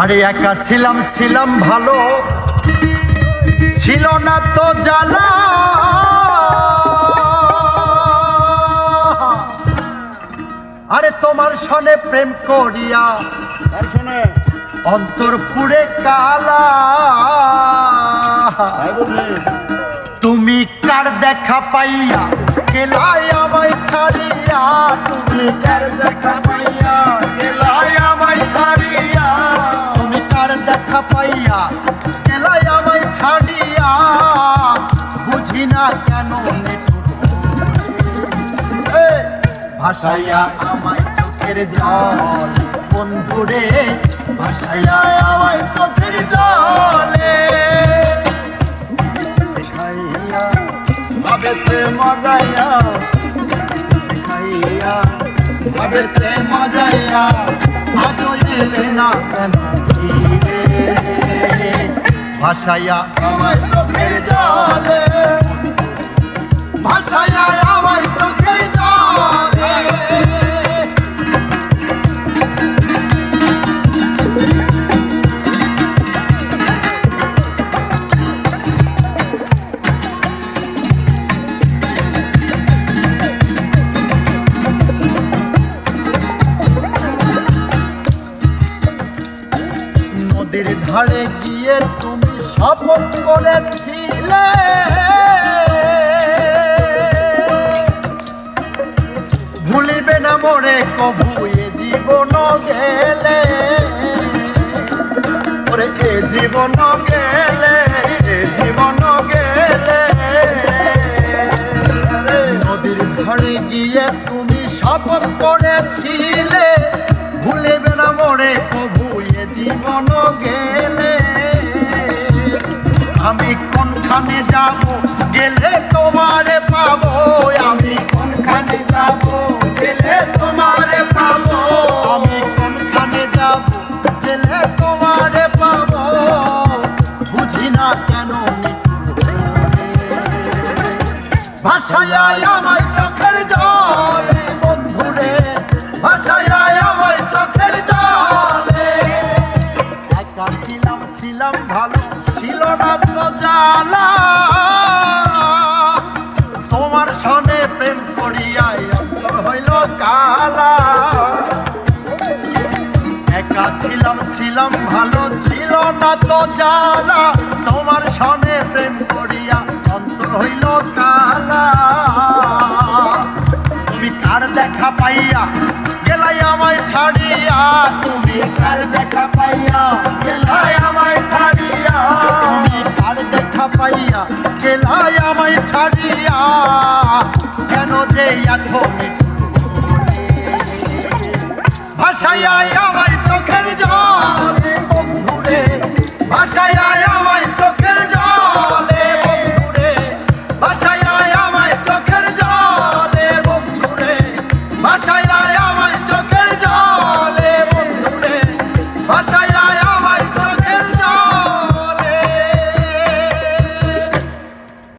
আরে একা ছিলাম ভালো, ছিল না তো জ্বালা। আরে তোমার সনে প্রেম করিয়া অন্তর পুরে কালা। তুমি কার দেখা পাইয়া গেলাই আমায় ছাড়িয়া, তুমি কার দেখা পাইয়া গেলাই আমায় ছাড়িয়া, তুমি কার দেখা পাইয়া গেলাই আমায় ছাড়িয়া। বুঝি না কেন ভাসাইয়া আমায় চোখের জল, বন্ধুরে ভাসাইয়া আমায় চোখের জলে। ভাবেতে মজাইয়া দেখাইয়া, ভাবেতে মজাইয়া আজও এলে না কেন ফিরে। ভাসাইয়া আমায় চোখের জলে, ভাসাইয়া আমায় চোখের জলে। নদীর ধারে গিয়ে তুমি শপথ করেছিলে, ভুলিবে না মোরে কভু এ জীবন গেলে। ওরে এ জীবন গেলে, এ জীবন গেলে। নদীর ধারে গিয়ে তুমি শপথ করেছিলে, ভুলিবে না মোরে কভু এ জীবন গেলে। আমি কোনখানে যাব গেলে তোমারে পাবো, আমি কোনখানে যাব গেলে তোমারে পাবো, আমি কোনখানে যাব গেলে তোমারে পাবো। বুঝি না কেন ভাসাইয়া আমায় চোখের জলে, বন্ধুরে ভাসাইয়া আমায় চোখের জলে। একা ছিলাম ভালো, ছিল না তো জ্বালা। তোমার সনে প্রেম করিয়াই অন্তর হইল কালা। একা ছিলাম ভালো, ছিল না তো জ্বালা। তোমার সনে প্রেম করিয়া অন্তর হইল কালা। তুমি কার দেখা পাইয়া গেলাই আমায় ছাড়িয়া, তুমি কার দেখা পাইয়া গেলাই আমায় ছাড়িয়া, তুমি কার দেখা পাইয়া গেলাই আমায় ছাড়িয়া। কেন যে এত ভাসাইয়া